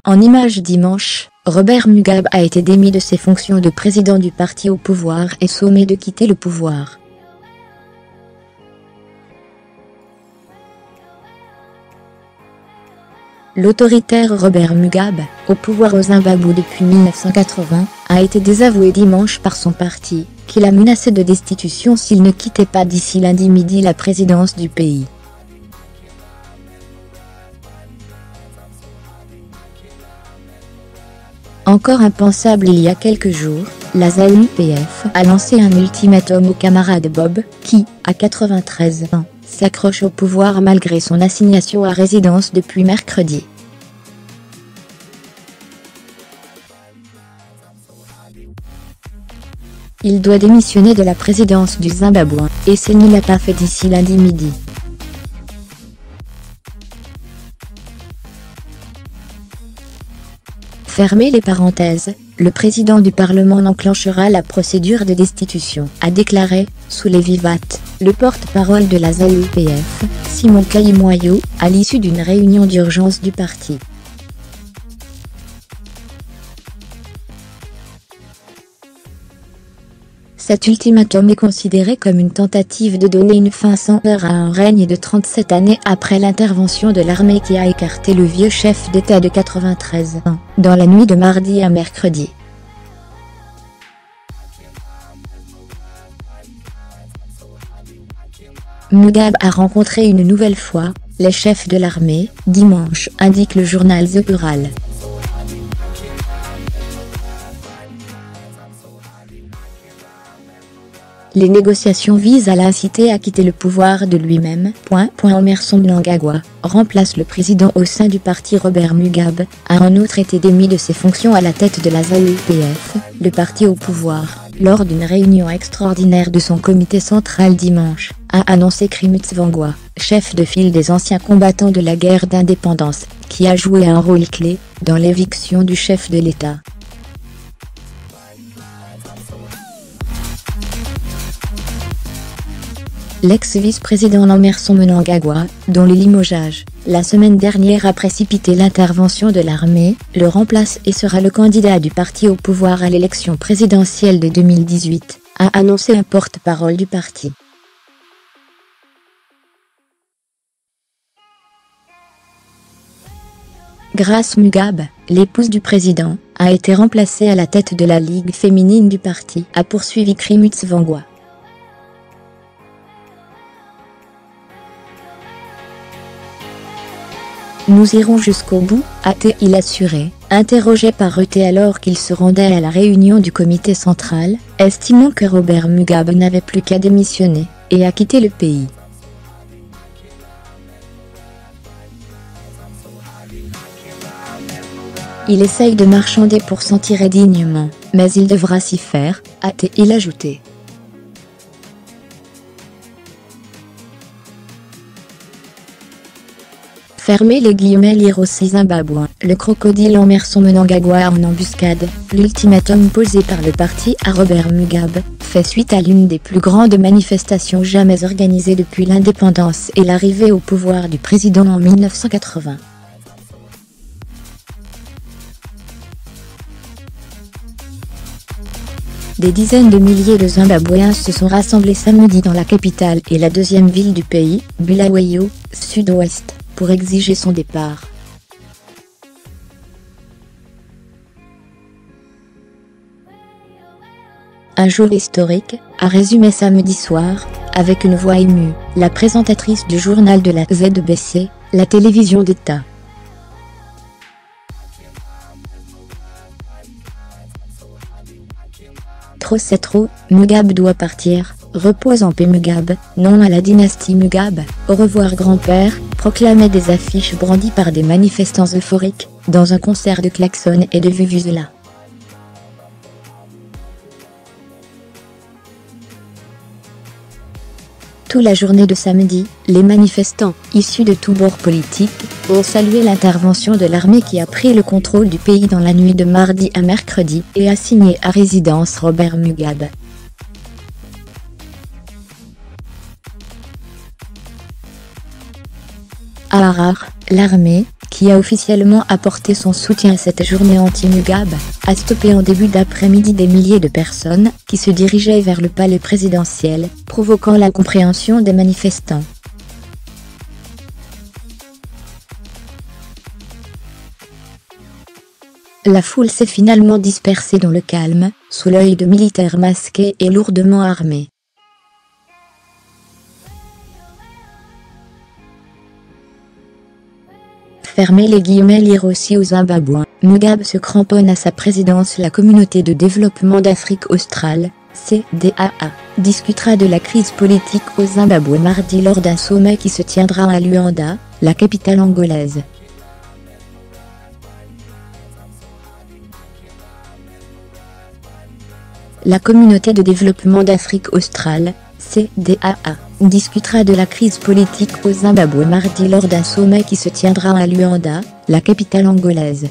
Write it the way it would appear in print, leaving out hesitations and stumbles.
En images dimanche, Robert Mugabe a été démis de ses fonctions de président du parti au pouvoir et sommé de quitter le pouvoir. L'autoritaire Robert Mugabe, au pouvoir au Zimbabwe depuis 1980, a été désavoué dimanche par son parti, qui l'a menacé de destitution s'il ne quittait pas d'ici lundi midi la présidence du pays. Encore impensable il y a quelques jours, la ZANU-PF a lancé un ultimatum au camarade Bob, qui, à 93 ans, s'accroche au pouvoir malgré son assignation à résidence depuis mercredi. Il doit démissionner de la présidence du Zimbabwe, et s'il ne l'a pas fait d'ici lundi midi. Fermez les parenthèses, le président du Parlement enclenchera la procédure de destitution, a déclaré, sous les vivates, le porte-parole de la ZANU-PF, Simon Kayimoyo, à l'issue d'une réunion d'urgence du parti. Cet ultimatum est considéré comme une tentative de donner une fin sans heurts à un règne de 37 années après l'intervention de l'armée qui a écarté le vieux chef d'État de 93 ans, dans la nuit de mardi à mercredi. Mugabe a rencontré une nouvelle fois les chefs de l'armée, dimanche, indique le journal The Ural. Les négociations visent à l'inciter à quitter le pouvoir de lui-même. Emmerson Mnangagwa, remplace le président au sein du parti. Robert Mugabe a en outre été démis de ses fonctions à la tête de la ZANU-PF, le parti au pouvoir, lors d'une réunion extraordinaire de son comité central dimanche, a annoncé Krimutse-Vangwa, chef de file des anciens combattants de la guerre d'indépendance, qui a joué un rôle clé dans l'éviction du chef de l'État. L'ex-vice-président Emmerson Mnangagwa, dont le limogeage, la semaine dernière a précipité l'intervention de l'armée, le remplace et sera le candidat du parti au pouvoir à l'élection présidentielle de 2018, a annoncé un porte-parole du parti. Grace Mugabe, l'épouse du président, a été remplacée à la tête de la Ligue féminine du parti, a poursuivi Krimutse-Vangwa. Nous irons jusqu'au bout, a-t-il assuré, interrogé par RT alors qu'il se rendait à la réunion du comité central, estimant que Robert Mugabe n'avait plus qu'à démissionner, et à quitter le pays. Il essaye de marchander pour s'en tirer dignement, mais il devra s'y faire, a-t-il ajouté. Fermez les guillemets. Lire aussi Zimbabwe, le crocodile Emmerson Mnangagwa en embuscade. L'ultimatum posé par le parti à Robert Mugabe fait suite à l'une des plus grandes manifestations jamais organisées depuis l'indépendance et l'arrivée au pouvoir du président en 1980. Des dizaines de milliers de Zimbabwéens se sont rassemblés samedi dans la capitale et la deuxième ville du pays, Bulawayo, sud-ouest, pour exiger son départ. Un jour historique, a résumé samedi soir, avec une voix émue, la présentatrice du journal de la ZBC, la télévision d'État. Trop c'est trop, Mugabe doit partir, repose en paix Mugabe, non à la dynastie Mugabe, au revoir grand-père, proclamaient des affiches brandies par des manifestants euphoriques, dans un concert de klaxons et de vuvuzelas. Toute la journée de samedi, les manifestants, issus de tous bords politiques, ont salué l'intervention de l'armée qui a pris le contrôle du pays dans la nuit de mardi à mercredi et assigné à résidence Robert Mugabe. À Harare, l'armée, qui a officiellement apporté son soutien à cette journée anti-Mugabe, a stoppé en début d'après-midi des milliers de personnes qui se dirigeaient vers le palais présidentiel, provoquant l'incompréhension des manifestants. La foule s'est finalement dispersée dans le calme, sous l'œil de militaires masqués et lourdement armés. Fermez les guillemets, lire aussi au Zimbabwe. Mugabe se cramponne à sa présidence. La communauté de développement d'Afrique australe, CDAA, discutera de la crise politique au Zimbabwe mardi lors d'un sommet qui se tiendra à Luanda, la capitale angolaise. La communauté de développement d'Afrique australe, CDAA, discutera de la crise politique au Zimbabwe mardi lors d'un sommet qui se tiendra à Luanda, la capitale angolaise.